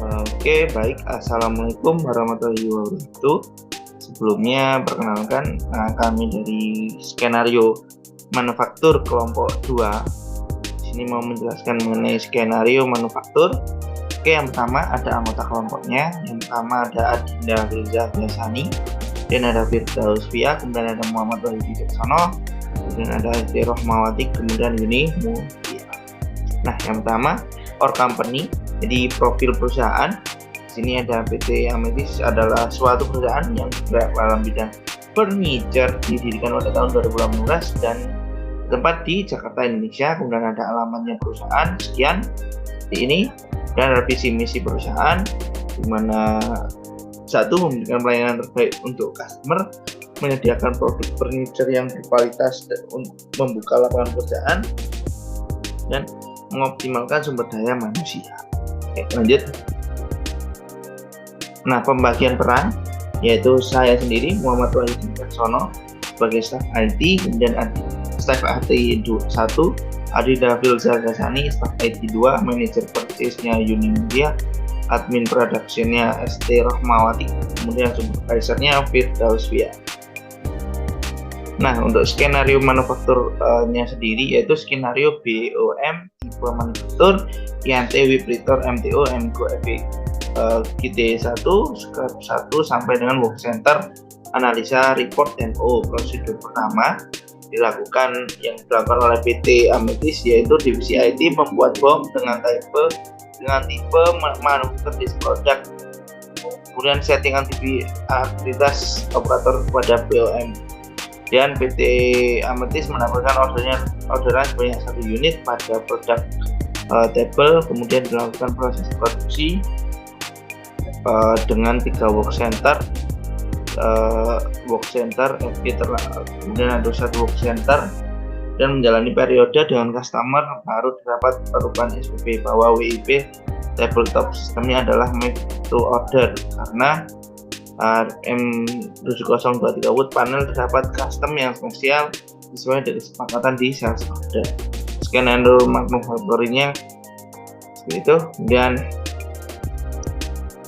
Oke, baik. Assalamualaikum warahmatullahi wabarakatuh. Sebelumnya, perkenalkan, kami dari skenario manufaktur kelompok 2. Di sini mau menjelaskan mengenai skenario manufaktur. Oke, yang pertama ada anggota kelompoknya. Yang pertama ada Adinda Filza Biasani, dan ada Firdaus Fia, kemudian ada Muhammad Wahid Wicaksono, kemudian ada Esti Rohmawati, kemudian Yuni Mutia. Nah, yang pertama, our company. Jadi profil perusahaan, di sini ada PT Ametis adalah suatu perusahaan yang bergerak dalam bidang furniture, didirikan pada tahun 2018 dan tempat di Jakarta, Indonesia. Kemudian ada alamatnya perusahaan sekian di ini, dan ada visi misi perusahaan, di mana satu, memberikan pelayanan terbaik untuk customer, menyediakan produk furniture yang berkualitas untuk membuka lapangan pekerjaan, dan mengoptimalkan sumber daya manusia. Oke, lanjut. Nah, pembagian peran yaitu saya sendiri Muhammad Wahid Wicaksono sebagai staf IT, kemudian staf IT 1, Adinda Filza Biasani staf IT 2, manajer purchase-nya Yuni Mutia, admin production-nya Esti Rohmawati, kemudian supervisor-nya Firdaus Fia. Nah, untuk skenario manufakturnya sendiri yaitu skenario BOM tipe manufaktur INT Wipritor MTO MGO FE GT1 Scope 1 sampai dengan work center analisa report NO. Prosedur pertama yang dilakukan oleh PT Ametis yaitu divisi IT membuat bom dengan tipe manufaktur disk product, kemudian setting aktivitas operator kepada BOM. Dan PT Ametis mendapatkan orderan sebanyak 1 unit pada produk table, kemudian dilakukan proses produksi dengan 3 work center kemudian ada 1 work center, dan menjalani periode dengan customer baru terdapat perubahan SPP bahwa WIP tabletop sistemnya adalah make to order karena RM7023 wood panel terdapat custom yang spesial sesuai dari kesepakatan di sales order. Skenario manufakturnya seperti itu. Kemudian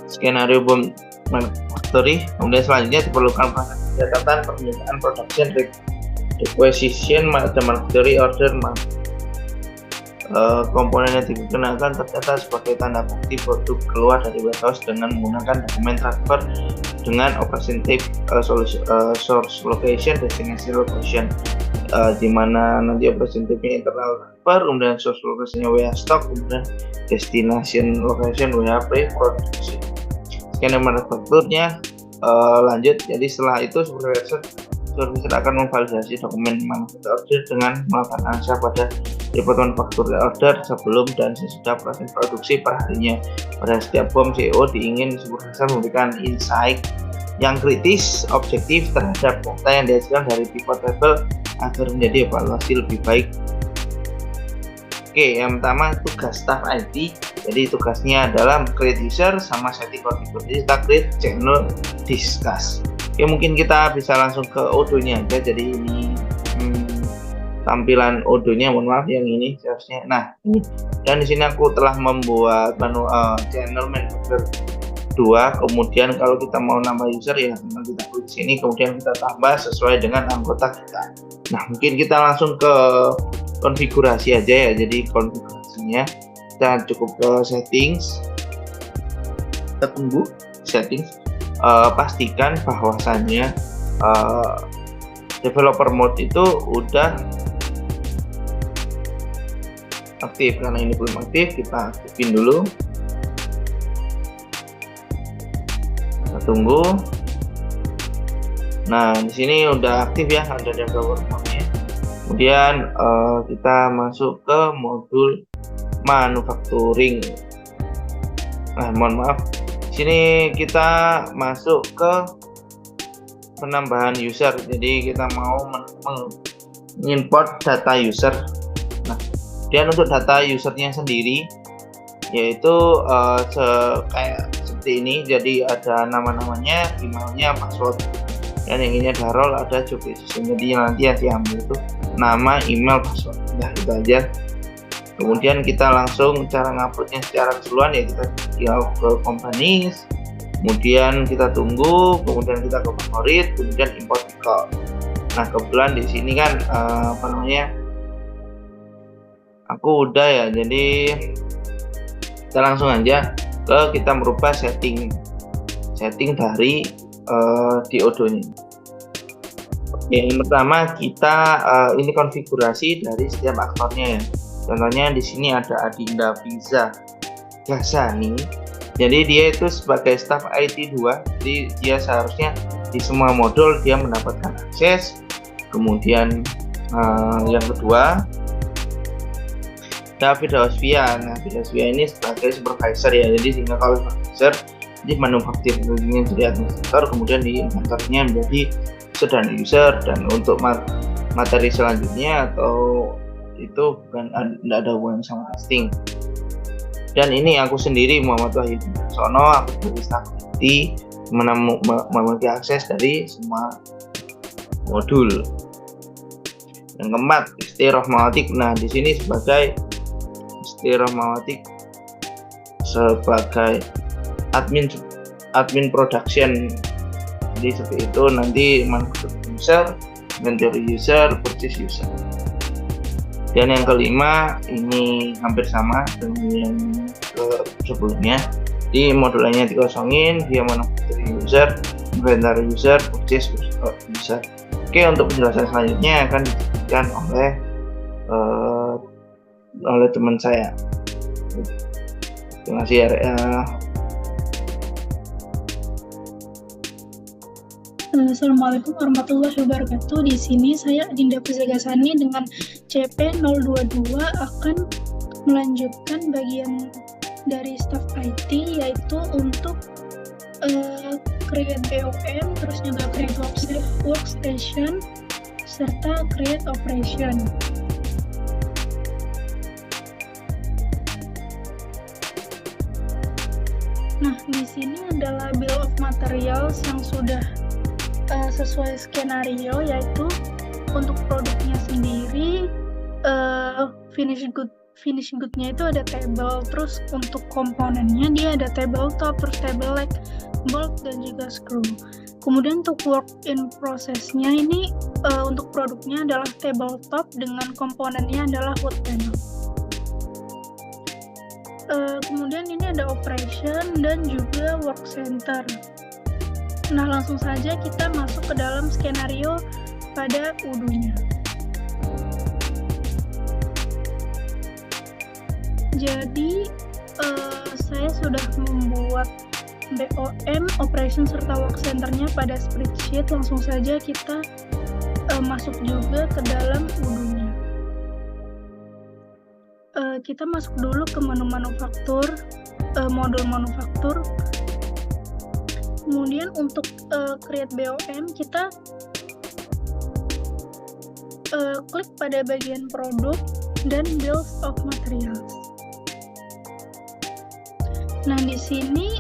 skenario bom manufacturing, kemudian selanjutnya diperlukan proses pencatatan permintaan production requisition dan manufacturing order. Komponen yang digunakan tercatat sebagai tanda bukti produk keluar dari warehouse dengan menggunakan dokumen transfer dengan representative source location, destination location, di mana nanti representative internal transfer, kemudian source location WA stock, kemudian destination location WA pre-production. Skenario manufakturnya lanjut. Jadi setelah itu supervisor akan memvalidasi dokumen manufaktur order dengan melakukan analisa pada report manufaktur order sebelum dan sesudah proses produksi per harinya. Pada setiap bom CEO diingin supervisor memberikan insight yang kritis, objektif terhadap data yang dihasilkan dari pivot table agar menjadi evaluasi lebih baik. Oke, yang pertama tugas staff IT. Jadi tugasnya adalah create user sama setting configure. Kita create, channel, discuss. Oke, mungkin kita bisa langsung ke Odoo-nya aja. Jadi ini tampilan Odoo-nya, mohon maaf yang ini seharusnya. Nah, ini. Dan di sini aku telah membuat channel manager 2. Kemudian kalau kita mau nambah user ya kita klik sini, kemudian kita tambah sesuai dengan anggota kita. Nah, mungkin kita langsung ke konfigurasi aja ya. Jadi konfigurasinya kita cukup ke settings. Kita tunggu settings. Pastikan bahwasannya developer mode itu udah aktif. Karena ini belum aktif, kita aktifin dulu. Kita tunggu. Nah, di sini udah aktif ya, ada developer mode-nya. Kemudian kita masuk ke modul manufacturing. Nah, mohon maaf. Sini kita masuk ke penambahan user. Jadi kita mau mengimport data user. Nah, dan untuk data usernya sendiri yaitu kayak seperti ini. Jadi ada nama-namanya, emailnya, password, dan yang ini ada role, ada job description. Jadi nanti yang diambil itu nama, email, password. Nah, itu aja. Kemudian kita langsung cara nguploadnya secara keseluruhan ya kita tinggal ke companies, kemudian kita tunggu, kemudian kita ke favorit, kemudian import record. Nah kebetulan di sini kan aku udah ya, jadi kita langsung aja kita merubah setting dari diodonya. Yang pertama kita ini konfigurasi dari setiap aktornya ya. Contohnya di sini ada Adinda Fiza Ghazani. Jadi dia itu sebagai staff IT 2, jadi dia seharusnya di semua modul dia mendapatkan akses. Kemudian yang kedua ada Fidawasvia. Nah Fidawasvia ini sebagai supervisor ya, jadi sehingga kalau supervisor di manufakturnya jadi administrator, kemudian di inventornya menjadi user dan user. Dan untuk materi selanjutnya atau itu tidak ada hubungan sama testing. Dan ini aku sendiri Muhammad Wahyu Sono, aku dari staff IT, memiliki akses dari semua modul. Yang keempat, Isti Rahmawatik. Nah di sini sebagai Isti Rahmawatik sebagai admin production. Jadi seperti itu, nanti manufacturing user, inventory user, purchase user. Dan yang kelima ini hampir sama dengan yang sebelumnya. Di modul lainnya dikosongin, dia manufacturing user, inventory user, purchase user. Oke, untuk penjelasan selanjutnya akan diberikan oleh teman saya. Terima kasih ya. Assalamualaikum warahmatullahi wabarakatuh. Di sini saya Adinda Fiza Ghazani dengan CP022 akan melanjutkan bagian dari staff IT, yaitu untuk create BOM, terus juga create workstation, serta create operation. Nah, di sini adalah bill of materials yang sudah sesuai skenario, yaitu untuk produknya sendiri finish goodnya itu ada table, terus untuk komponennya dia ada table top, terus table leg, bolt dan juga screw. Kemudian untuk work in processnya ini untuk produknya adalah table top dengan komponennya adalah wood panel. Kemudian ini ada operation dan juga work center. Nah langsung saja kita masuk ke dalam skenario pada UDU-nya. Jadi saya sudah membuat BOM, operation serta work center-nya pada spreadsheet. Langsung saja kita masuk juga ke dalam UDU-nya. Kita masuk dulu ke menu manufaktur, modul manufaktur. Kemudian untuk create BOM kita klik pada bagian produk dan bills of materials. Nah di sini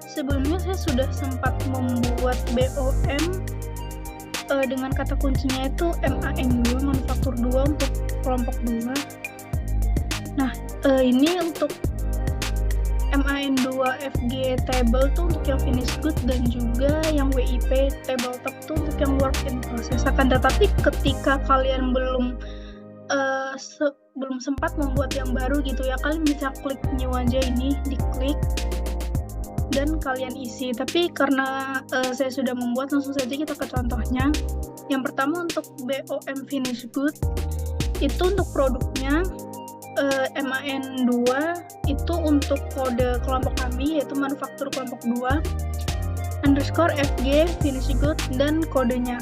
sebelumnya saya sudah sempat membuat BOM dengan kata kuncinya itu MAN2, manufaktur 2 untuk kelompok 2. Nah ini untuk MAN2 FG table tuh untuk yang finish good dan juga yang WIP table top tuh untuk yang work in process. Akan tetapi ketika kalian belum sempat membuat yang baru gitu ya, kalian bisa klik new aja, ini diklik dan kalian isi. Tapi karena saya sudah membuat, langsung saja kita ke contohnya. Yang pertama untuk BOM finish good itu untuk produknya MAN2 itu untuk kode kelompok kami, yaitu manufaktur kelompok 2 underscore FG finish good dan kodenya.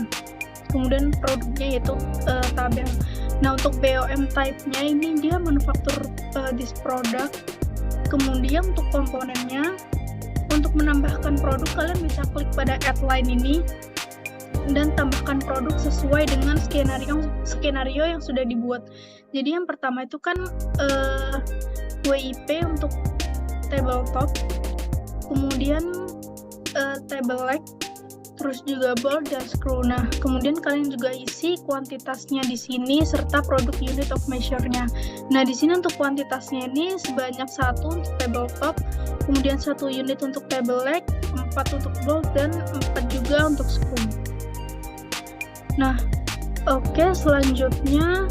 Kemudian produknya yaitu tabel. Nah untuk BOM type-nya ini dia manufaktur this product. Kemudian untuk komponennya, untuk menambahkan produk kalian bisa klik pada add line ini dan tambahkan produk sesuai dengan skenario yang sudah dibuat. Jadi yang pertama itu kan WIP untuk table top, kemudian table leg, terus juga bolt dan screw. Nah, kemudian kalian juga isi kuantitasnya di sini serta produk unit of measure-nya. Nah, di sini untuk kuantitasnya ini sebanyak 1 untuk tabletop, kemudian 1 unit untuk table leg, 4 untuk bolt, dan 4 juga untuk screw. Nah, oke, selanjutnya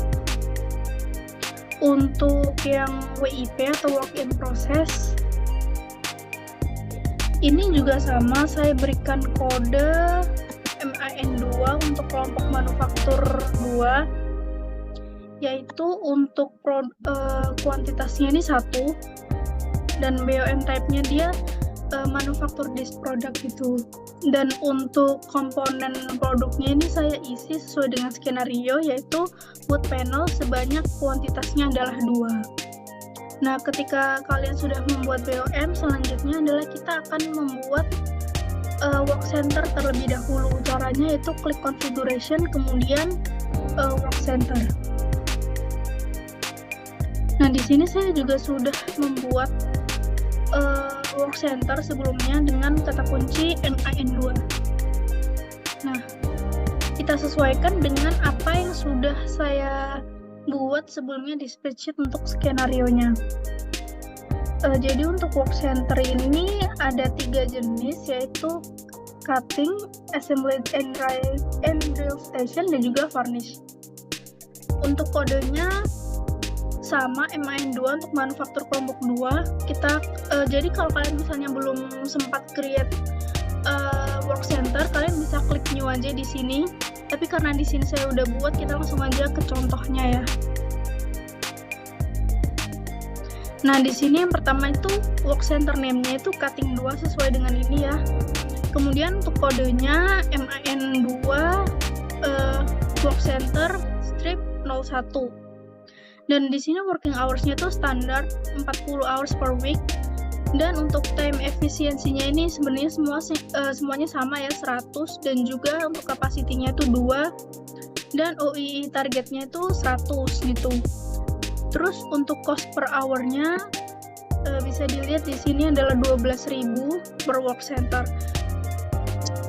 untuk yang WIP atau work in process, ini juga sama, saya berikan kode MAN2 untuk kelompok manufaktur 2, yaitu untuk kuantitasnya ini 1, dan BOM type-nya dia manufaktur this product gitu. Dan untuk komponen produknya ini saya isi sesuai dengan skenario, yaitu wood panel sebanyak kuantitasnya adalah 2. Nah, ketika kalian sudah membuat BOM, selanjutnya adalah kita akan membuat work center terlebih dahulu. Caranya yaitu klik configuration, kemudian work center. Nah, di sini saya juga sudah membuat work center sebelumnya dengan kata kunci MAN2. Nah, kita sesuaikan dengan apa yang sudah saya buat sebelumnya di spreadsheet untuk skenario-nya. Jadi untuk work center ini ada 3 jenis, yaitu cutting, assembly and drill station, dan juga varnish. Untuk kodenya sama MAN2 untuk manufaktur kelompok 2. Jadi kalau kalian misalnya belum sempat create work center, kalian bisa klik new aja di sini. Tapi karena di sini saya udah buat, kita langsung aja ke contohnya ya. Nah, di sini yang pertama itu work center name-nya itu cutting 2 sesuai dengan ini ya. Kemudian untuk kodenya MAN2 work center strip 01. Dan di sini working hours-nya itu standar 40 hours per week. Dan untuk time efisiensinya ini sebenarnya semuanya sama ya, 100, dan juga untuk kapasitinya itu 2, dan OII targetnya itu 100 gitu. Terus untuk cost per hour-nya bisa dilihat di sini adalah 12.000 per work center.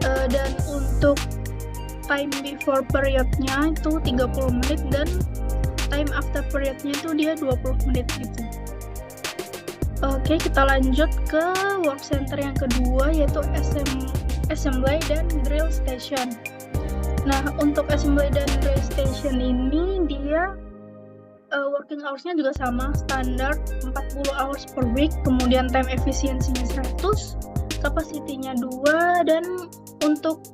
Dan untuk time before period-nya itu 30 menit, dan time after period-nya itu dia 20 menit gitu. Oke, kita lanjut ke work center yang kedua, yaitu assembly dan drill station. Nah, untuk assembly dan drill station ini dia working hours-nya juga sama, standar 40 hours per week, kemudian time efisiensinya 100, kapasitinya 2, dan untuk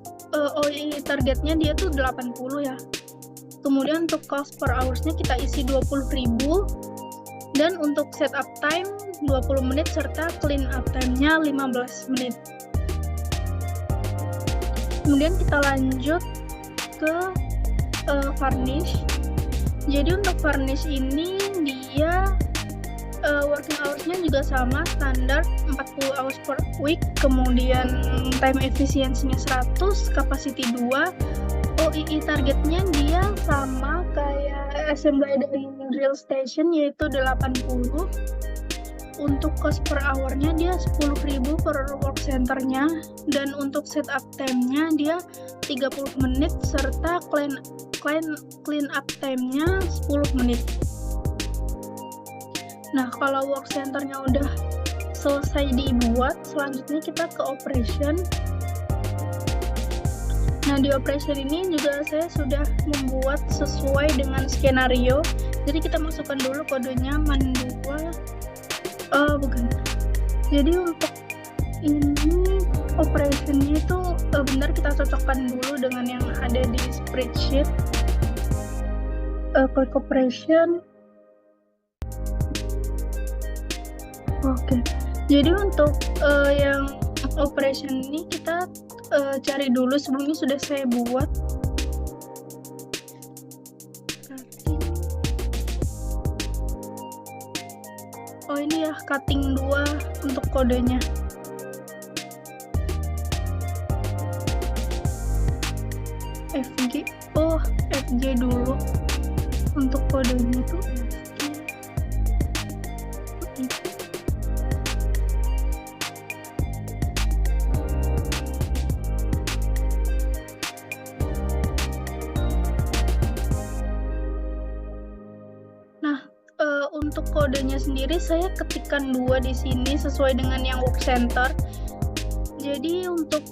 OII targetnya dia tuh 80 ya. Kemudian untuk cost per hours-nya kita isi 20.000, dan untuk setup time 20 menit serta clean up time-nya 15 menit. Kemudian kita lanjut ke varnish. Jadi untuk varnish ini dia working hours-nya juga sama, standar 40 hours per week, kemudian time efisiensinya 100, capacity 2, OII targetnya dia sama kayak assembly dan drill station, yaitu 80. Untuk cost per hour-nya dia 10.000 per work center-nya, dan untuk setup time-nya dia 30 menit serta clean up time-nya 10 menit. Nah, kalau work center-nya udah selesai dibuat, selanjutnya kita ke operation. Nah, di operation ini juga saya sudah membuat sesuai dengan skenario. Jadi kita masukkan dulu kodenya MAN2. Bukan. Jadi untuk ini operationnya itu benar kita cocokkan dulu dengan yang ada di spreadsheet. Klik operation. Oke. Jadi untuk yang operation ini kita cari dulu, sebelumnya sudah saya buat. Oh, ini ya cutting 2 untuk kodenya. FG dulu untuk kodenya itu untuk kodenya sendiri saya ketikkan 2 di sini sesuai dengan yang work center. Jadi untuk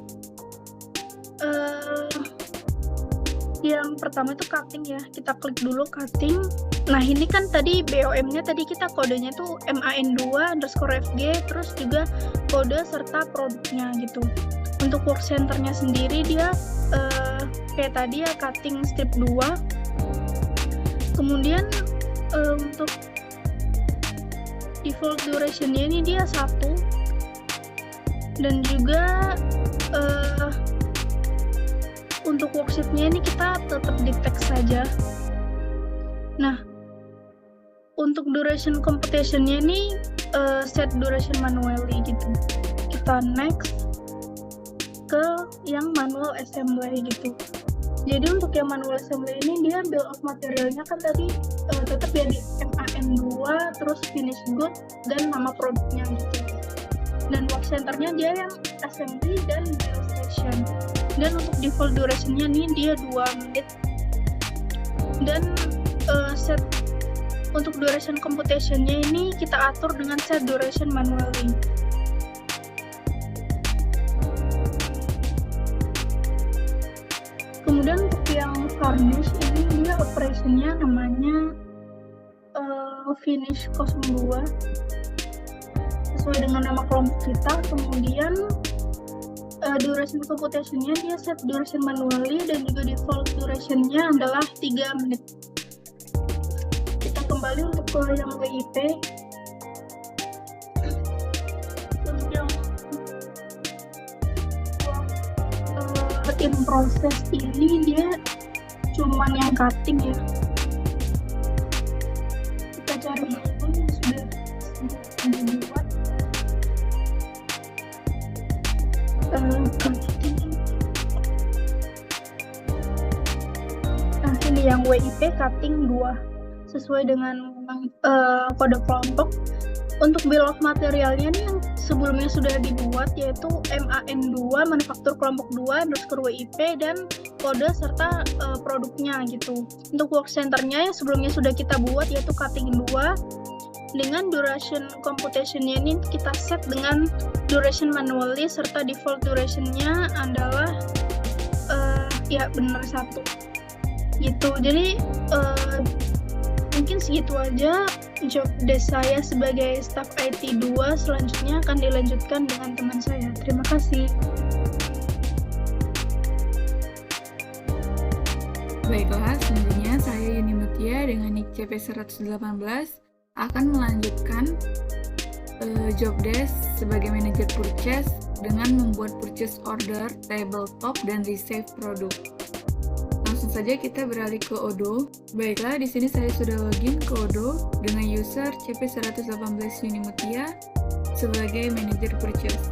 yang pertama itu cutting ya, kita klik dulu cutting. Nah ini kan tadi BOM-nya tadi kita kodenya tuh MAN2_FG, terus juga kode serta produknya gitu. Untuk work center-nya sendiri dia kayak tadi ya, cutting strip 2. Kemudian untuk default duration-nya ini dia 1. Dan juga untuk worksheet-nya ini kita tetap di text saja. Nah, untuk duration computation-nya ini set duration manually gitu. Kita next ke yang manual assembly gitu. Jadi untuk yang manual assembly ini dia bill of materialnya kan tadi tetap ya di MAN2, terus finish good dan nama produknya gitu. Dan work center-nya dia yang assembly dan build station. Dan untuk default duration-nya nih dia 2 menit. Dan set untuk duration computation-nya ini kita atur dengan set duration manually. Kemudian untuk yang varnish ini dia operation-nya namanya finish 02 sesuai dengan nama kelompok kita. Kemudian duration computation-nya dia set duration manually dan juga default duration-nya adalah 3 menit. Kita kembali untuk ke yang WIP. Untuk yang in process ini dia cuman yang cutting ya. Kita cari dulu yang sudah dibuat. Nah ini yang WIP cutting 2 sesuai dengan kode kelompok. Untuk bill of materialnya nih yang sebelumnya sudah dibuat yaitu MAN2 manufaktur kelompok 2 WIP dan kode serta produknya gitu. Untuk work center-nya yang sebelumnya sudah kita buat yaitu cutting 2 dengan duration computation-nya ini kita set dengan duration manually serta default duration-nya adalah ya benar 1 gitu. Jadi mungkin segitu aja job desk saya sebagai staff IT 2. Selanjutnya akan dilanjutkan dengan teman saya. Terima kasih. Baiklah, selanjutnya saya Yuni Mutia dengan nick CP118 akan melanjutkan job desk sebagai manajer purchase dengan membuat purchase order, tabletop, dan receive produk. Langsung saja kita beralih ke Odoo. Baiklah, di sini saya sudah login ke Odoo dengan user CP118 Yuni Mutia sebagai manajer purchase.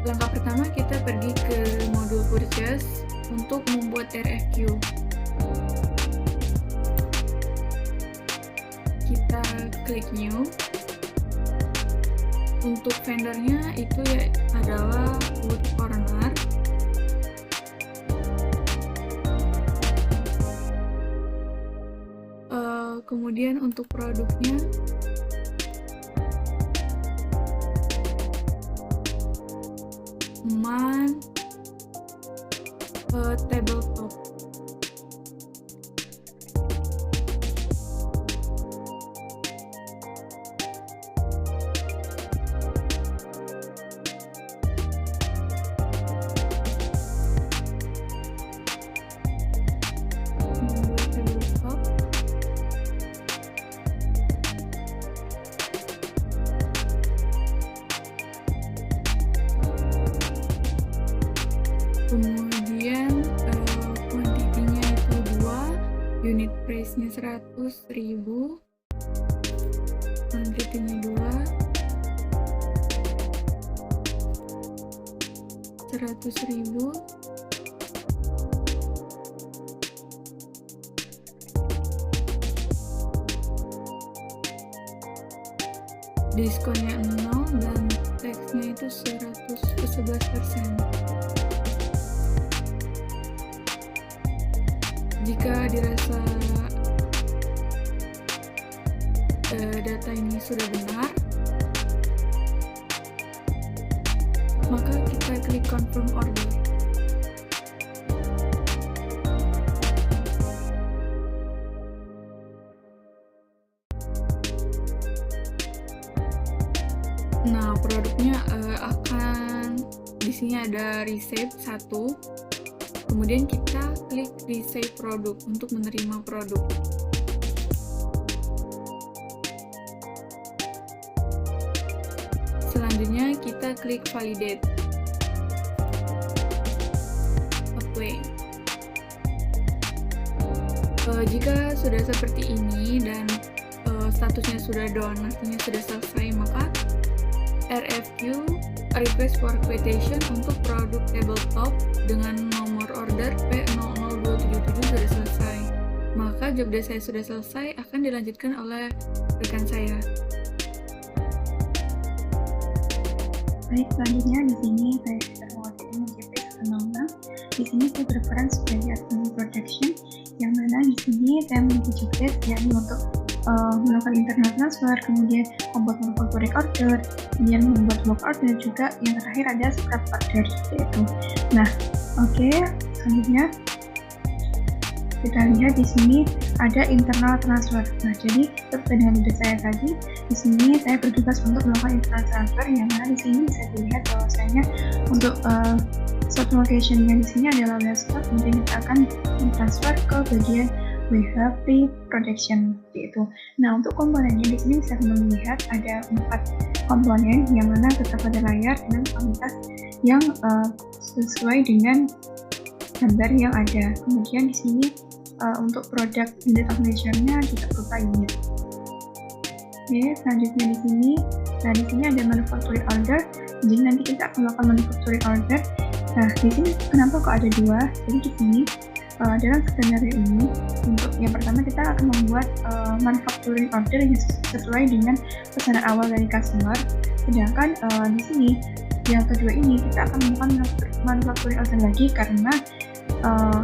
Langkah pertama kita pergi ke modul purchase untuk membuat RFQ. Kita klik new. Untuk vendornya itu ya adalah Wood Corner. Kemudian untuk produknya MAN tabletop. Kemudian kuantitinya itu 2, unit price-nya 100.000, kuantitinya 2, 100.000. Diskonnya 0 dan tax-nya itu 11%. Jika dirasa data ini sudah benar, maka kita klik confirm order. Nah, produknya akan di sini ada receipt 1. Kemudian kita klik receipt produk untuk menerima produk. Selanjutnya kita klik validate. Apply. Jika sudah seperti ini dan statusnya sudah done, artinya sudah selesai, maka RFQ request for quotation untuk produk tabletop dengan nomor order P00277 sudah selesai. Maka job desk saya sudah selesai, akan dilanjutkan oleh rekan saya. Baik, selanjutnya di sini saya sudah mewakili JP 166. Di sini saya berperan sebagai admin production, yang mana di sini saya memiliki job desk yakni untuk melakukan internal transfer, kemudian membuat manufacturing order, kemudian membuat bulk order, juga yang terakhir ada scrap order seperti itu. Nah, oke, selanjutnya kita lihat di sini ada internal transfer. Nah, jadi seperti dengan ide saya tadi, di sini saya bertugas untuk melakukan internal transfer, yang mana di sini bisa dilihat bahwasanya untuk satu location-nya di sini adalah warehouse, kemudian kita akan transfer ke bagian WHP production seperti itu. Nah, untuk komponennya di sini bisa teman lihat ada 4 komponen, yang mana tetap pada layar dengan kualitas yang sesuai dengan gambar yang ada. Kemudian di sini untuk produk unit of measure-nya juga berupa unit. Oke, selanjutnya di sini, nah di sini ada manufacturing order. Jadi nanti kita akan melakukan manufacturing order. Nah, di sini kenapa kok ada 2? Jadi di sini dalam skenario ini, untuk yang pertama kita akan membuat manufacturing order yang sesuai dengan pesanan awal dari customer. Sedangkan di sini yang kedua ini kita akan melakukan manufacturing order lagi karena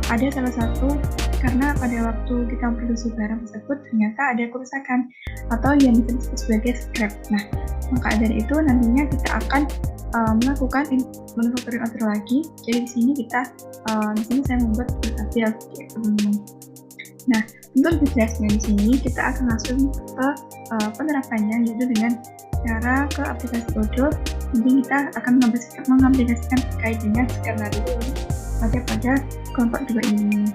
ada salah satu, karena pada waktu kita memproduksi barang tersebut ternyata ada kerusakan atau yang bisa disebut sebagai scrap. Nah, maka dari itu nantinya kita akan melakukan manufacturing order lagi. Jadi di sini saya membuat build gitu. Nah, untuk lebih jelasnya di sini kita akan langsung ke penerapannya, yaitu dengan cara ke aplikasi Odoo. Jadi kita akan mengaplikasikan terkait dengan skenario pada kelompok 2 ini.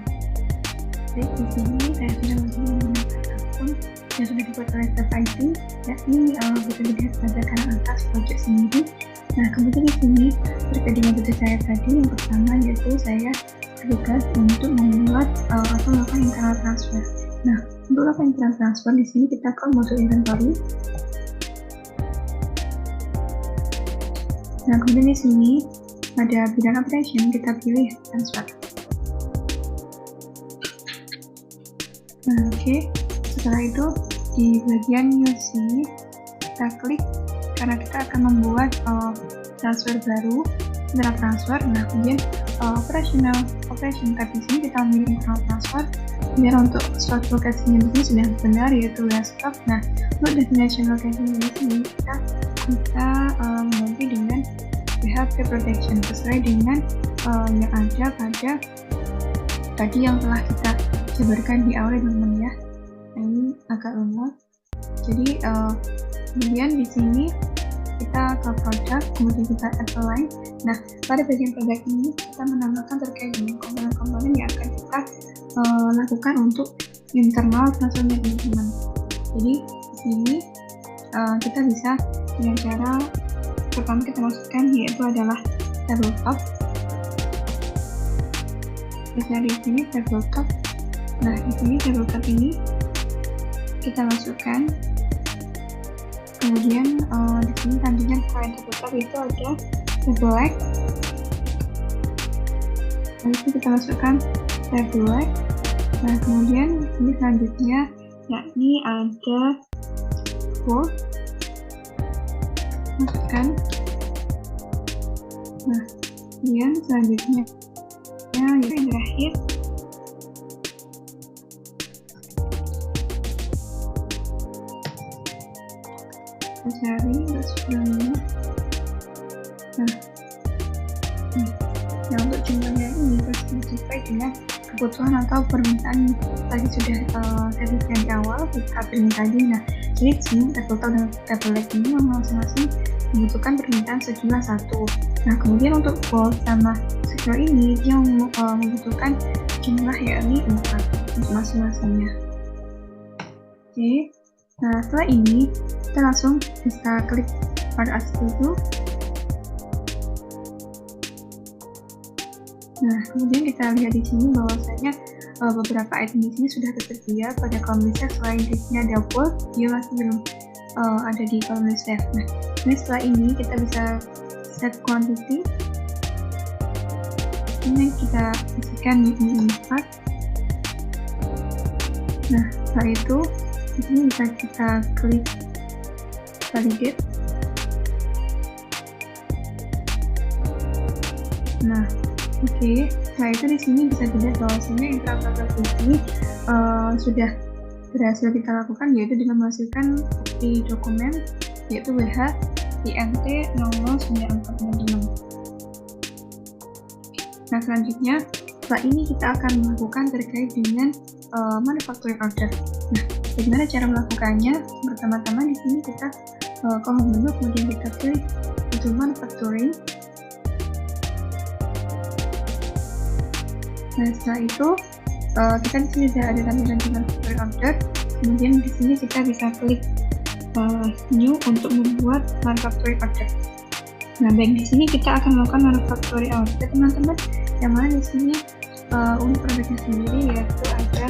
Baik, di sini saya sudah menggunakan akun yang sudah dibuat oleh Staff IT, yakni bisa dilihat pada kanan atas project sendiri. Nah, kemudian di sini terkait dengan tugas saya tadi, yang pertama yaitu saya bertugas untuk membuat atau melakukan internal transfer. Nah, untuk melakukan internal transfer di sini kita ke modul inventory. Nah, kemudian di sini ada bidang operation, kita pilih transfer. Nah, oke. Setelah itu di bagian news sini kita klik karena kita akan membuat transfer baru, internal transfer. Nah, kemudian operation tab di sini kita memilih internal transfer. Kemudian untuk stock lokasinya di sini sudah benar, yaitu stock. Nah, untuk destination location di sini kita mengganti dengan WHP protection sesuai dengan yang ada pada tadi yang telah kita jabarkan di awal, teman-teman ya. Nah, ini agak lemot. Jadi kemudian di sini kita ke produk, kemudian kita add line. Nah, pada bagian produk ini kita menambahkan terkait dengan komponen-komponen yang akan kita lakukan untuk internal transfernya, teman-teman. Jadi di sini kita bisa dengan cara pertama kita masukkan, yaitu adalah tabletop. Bisa di sini tabletop. Nah, di sini tabletop ini kita masukkan. Kemudian di sini tandingan klien tabletop itu ada black. Lalu kita masukkan black. Nah, kemudian di sini selanjutnya yakni ada bold. Masukkan. Nah, kemudian selanjutnya yang terakhir cari sebelumnya. Nah, ya untuk jumlahnya ini terus sesuai dengan kebutuhan atau permintaan tadi sudah sebutkan di awal kita print tadi. Nah, jadi di sini table top dan table leg ini masing-masing membutuhkan permintaan sejumlah 1. Nah, kemudian untuk bold sama secure ini yang membutuhkan jumlah yakni 4 untuk masing-masingnya. Oke. Nah, setelah ini kita langsung bisa klik pada artikel. Nah, kemudian kita lihat di sini bahwasanya beberapa item di sini sudah tersedia pada kolom list selain listnya ada bold, dia masih belum ada di kolom list. Nah, ini setelah ini kita bisa set quantity. Ini kita isikan ini 4. Nah, setelah itu di sini bisa kita klik validate. Nah, oke. Setelah itu di sini bisa dilihat bahwasanya integrator di sini sudah berhasil kita lakukan, yaitu dengan menghasilkan bukti dokumen yaitu WH INT 009466. Nah, selanjutnya setelah ini kita akan melakukan terkait dengan manufacturing order. Nah, bagaimana cara melakukannya? Pertama-tama di sini kita ke home menu, kemudian kita klik untuk manufacturing. Nah, setelah itu kita di sini sudah ada tampilan manufacturing order. Kemudian di sini kita bisa klik new untuk membuat manufacturing order. Nah, baik di sini kita akan melakukan manufacturing order, teman-teman. Yang mana di sini untuk produknya sendiri yaitu ada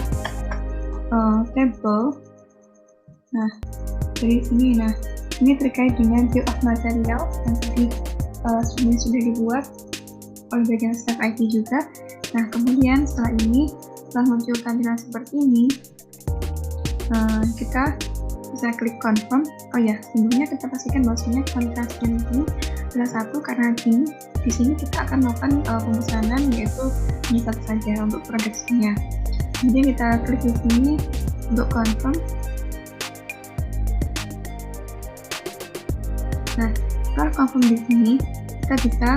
table. Nah, dari sini, nah ini terkait dengan bill of material yang tadi sebelumnya sudah dibuat oleh bagian staff IT juga. Nah, kemudian setelah ini, setelah muncul tampilan seperti ini, kita bisa klik confirm. Oh ya, sebelumnya kita pastikan bahwasanya kualitas ini adalah 1 karena di sini kita akan melakukan pemesanan yaitu hanya satu saja untuk produksinya. Kemudian kita klik di sini untuk confirm. Nah, setelah confirm di sini, kita bisa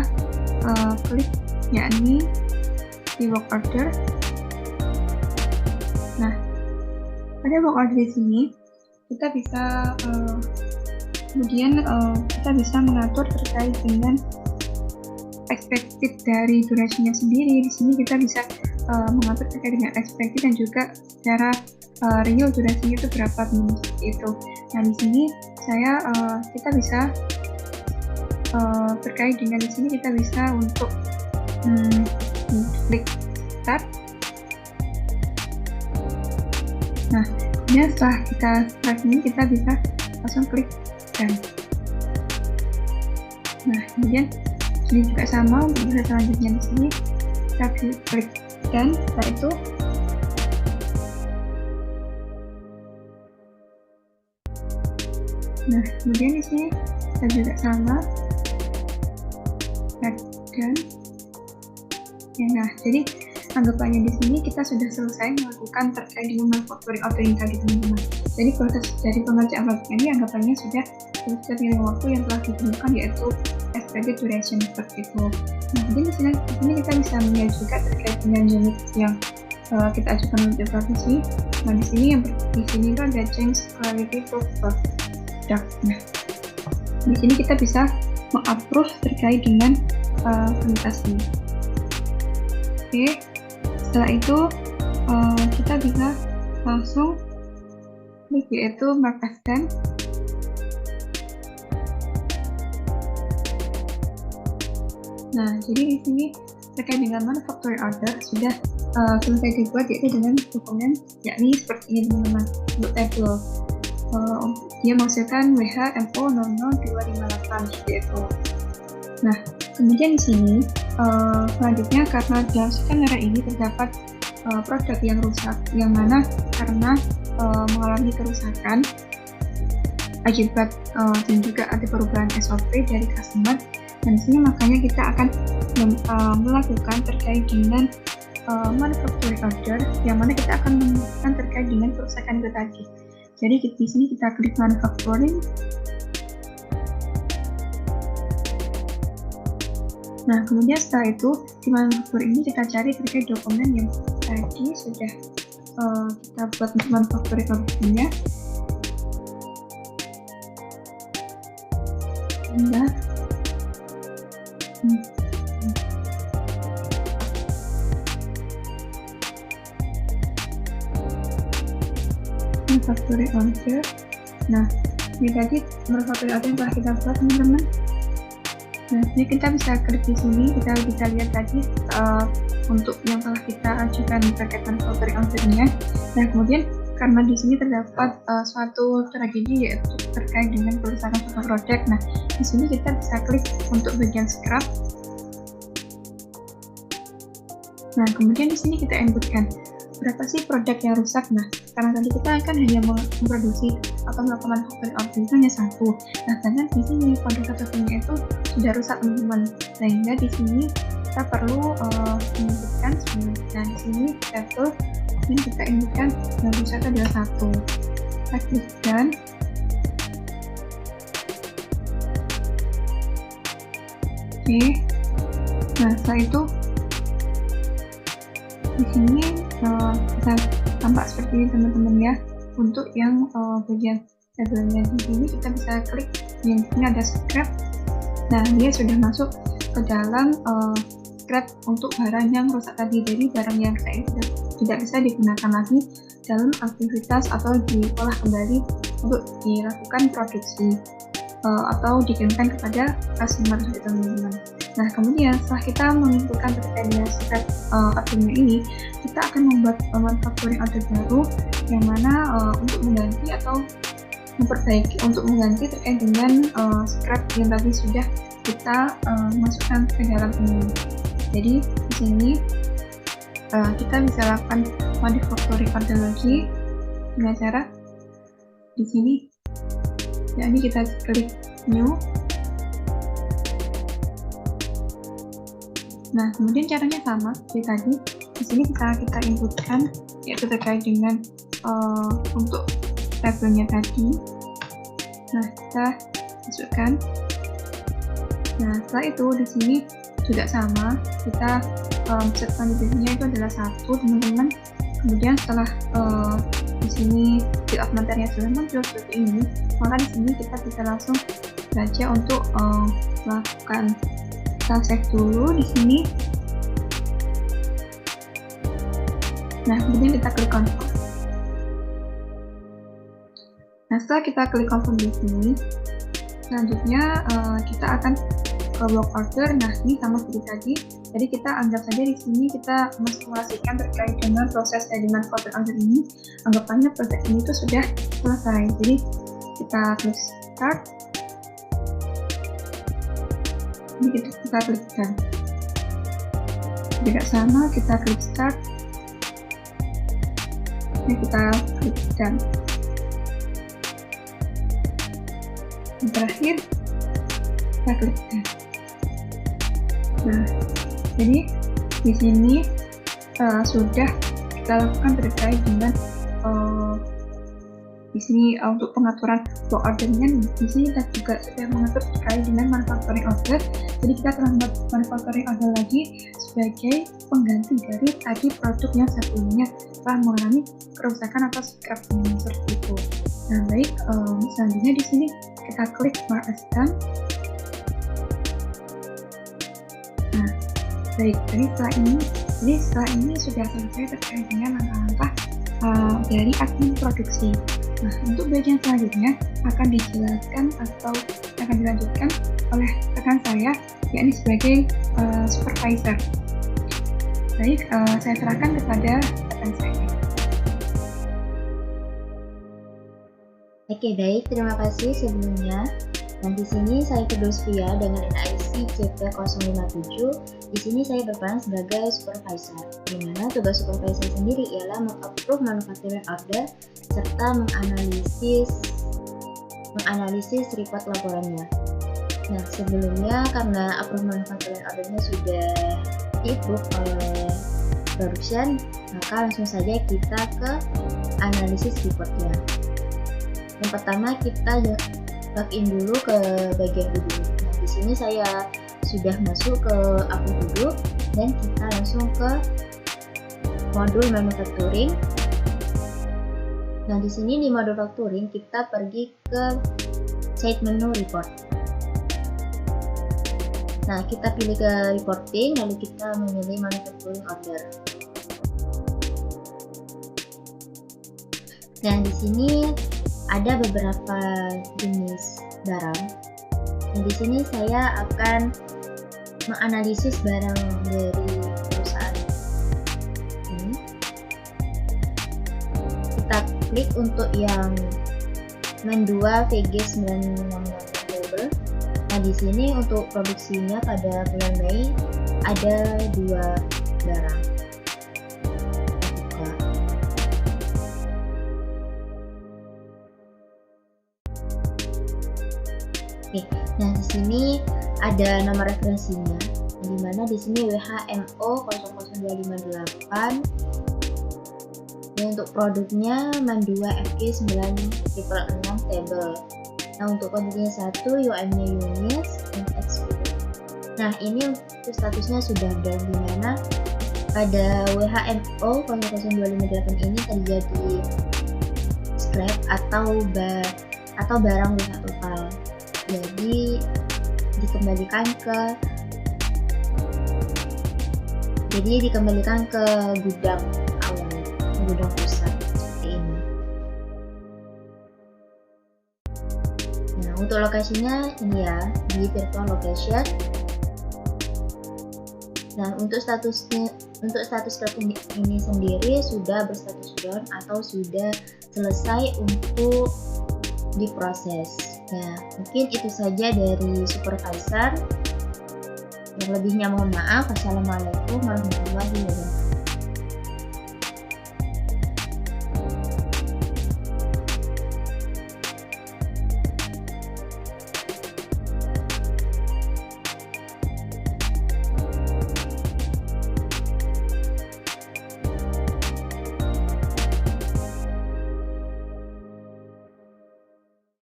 klik yakni di work order. Nah, pada work order di sini kita bisa kemudian kita bisa mengatur terkait dengan expected dari durasinya sendiri. Di sini kita bisa mengatur terkait dengan expected dan juga secara real durasinya itu berapa seperti itu. Nah, di sini kita bisa terkait dengan di sini kita bisa untuk klik start. Nah, kemudian setelah kita start ini kita bisa langsung klik done. Nah, kemudian ini juga sama untuk proses selanjutnya. Di sini kita klik done. Setelah itu nah, kemudian di sini kita juga sama done. Ya, nah, jadi anggapannya di sini kita sudah selesai melakukan terkait dengan manufacturing ordering tadi, teman-teman. Jadi proses dari pengerjaan proyek ini anggapannya sudah selesai dengan waktu yang telah ditentukan yaitu expected duration seperti itu. Nah, jadi di sini kita bisa melihat juga terkait dengan unit yang kita ajukan untuk evaluasi. Nah, di sini itu ada change quality to product. Nah, di sini kita bisa mengapprove terkait dengan kualitas ini. Oke, setelah itu kita bisa langsung klik yaitu mark as done. Nah, jadi di sini terkait dengan manufacturing order sudah selesai dibuat yaitu dengan dokumen yakni seperti ini, teman-teman. Untuk table dia menghasilkan WH MO 00258 seperti itu. Nah, kemudian di sini selanjutnya karena dalam skenario ini terdapat produk yang rusak, yang mana karena mengalami kerusakan akibat dan juga ada perubahan SOP dari customer. Dan di sini makanya kita akan melakukan terkait dengan manufacturing order, yang mana kita akan melakukan terkait dengan kerusakan itu tadi. Jadi di sini kita klik manufacturing. Nah, kemudian setelah itu di manufaktur ini kita cari terkait dokumen yang tadi sudah kita buat untuk manufaktur ordernya. Manufaktur order. Nah, ini tadi manufaktur order yang telah kita buat, teman-teman. Nah, ini kita bisa klik di sini, kita bisa lihat tadi untuk yang telah kita ajukan terkait manufaktur ordernya. Nah, kemudian karena di sini terdapat suatu tragedi yaitu terkait dengan kerusakan suatu produk. Nah, di sini kita bisa klik untuk bagian scrap. Nah, kemudian di sini kita inputkan berapa sih produk yang rusak. Nah, karena tadi kita akan hanya memproduksi atau melakukan manufaktur order itu hanya satu. Nah, sedangkan di sini produk satunya itu sudah rusak, teman-teman. Sehingga di sini kita perlu menunjukkan. Nah, di sini level dan kita inputkan yang rusak adalah satu. Kita klikkan. Oke. Nah, setelah itu di sini bisa tampak seperti ini, teman-teman ya. Untuk yang bagian labelnya di sini kita bisa klik yang ini ada scrap. Nah, dia sudah masuk ke dalam scrap untuk barang yang rusak tadi. Jadi barang yang rusak itu tidak bisa digunakan lagi dalam aktivitas atau diolah kembali untuk dilakukan produksi atau dikirimkan kepada customer, teman-teman. Nah, kemudian setelah kita menginputkan terkait dengan scrap ordernya ini, kita akan membuat manufacturing order baru yang mana untuk mengganti atau memperbaiki, untuk mengganti terkait dengan scrap yang tadi sudah kita masukkan ke dalam ini. Jadi di sini kita bisa lakukan manufacturing order lagi dengan cara di sini. Jadi kita klik new. Nah, kemudian caranya sama seperti tadi. Di sini bisa kita inputkan yaitu terkait dengan untuk labelnya tadi. Nah, kita masukkan. Nah, setelah itu di sini juga sama, kita set quantity-nya itu adalah satu, teman-teman. Kemudian setelah di sini bill of material sudah muncul seperti ini, maka di sini kita bisa langsung saja untuk melakukan. Kita save dulu di sini. Nah, kemudian kita klik confirm. Nah, setelah kita klik confirm di sini, selanjutnya kita akan ke block order. Nah, ini sama seperti tadi. Jadi kita anggap saja di sini kita mensimulasikan terkait dengan proses dari manufacturing order ini. Anggapannya proses ini itu sudah selesai. Jadi kita klik start. Ini kita klikkan. Tidak sama, kita klik start. Ini kita klikkan. Yang terakhir kita klikkan. Nah, jadi di sini sudah kita lakukan terkait dengan di sini untuk pengaturan block ordernya. Di sini kita juga sudah mengatur terkait dengan manufacturing order. Jadi kita telah membuat manufacturing order lagi sebagai pengganti dari tadi produk yang sebelumnya telah mengalami kerusakan atau scrap seperti itu. Nah, baik, selanjutnya di sini kita klik mark as done. Nah, baik, setelah ini sudah selesai terkait dengan langkah-langkah dari admin produksi. Nah, untuk bagian selanjutnya akan dijelaskan atau akan dilanjutkan oleh rekan saya, yakni sebagai supervisor. Baik, saya serahkan kepada rekan saya. Oke, baik, terima kasih sebelumnya. Dan di sini saya Firdosvia dengan NIC CP057. Di sini saya berperan sebagai supervisor, di mana tugas supervisor sendiri ialah mengapprove manufacturing order serta menganalisis report laporannya. Nah, sebelumnya karena approve manufacturing ordernya sudah di-approve oleh production, maka langsung saja kita ke analisis reportnya. Yang pertama kita login dulu ke bagian ini. Nah, di sini saya sudah masuk ke akun duduk dan kita langsung ke modul manufacturing. Nah, di sini di modul factoring kita pergi ke side menu report. Nah, kita pilih ke reporting, lalu kita memilih manufacturing order. Nah, di sini ada beberapa jenis barang. Nah, di sini saya akan menganalisis barang dari perusahaan ini. Kita klik untuk yang MAN 2 VG966 Nah, di sini untuk produksinya pada bulan Mei ada 2 barang. Oke, nah di sini ada nomor referensinya, di mana di sini WHMO 00258. Dan untuk produknya MAN 2 FG9666 table. Nah, untuk kontennya 1, UM-nya Unis, MX. Nah, ini untuk statusnya sudah ada, di mana pada WHMO 00258 ini terjadi scrap atau barang rusak total. Jadi dikembalikan ke gudang awal, gudang pusat seperti ini. Nah, untuk lokasinya ini ya, di virtual location. Nah, untuk status scrap ini sendiri sudah berstatus down atau sudah selesai untuk diproses. Nah, mungkin itu saja dari supervisor. Yang lebihnya mohon maaf. Assalamualaikum warahmatullahi wabarakatuh.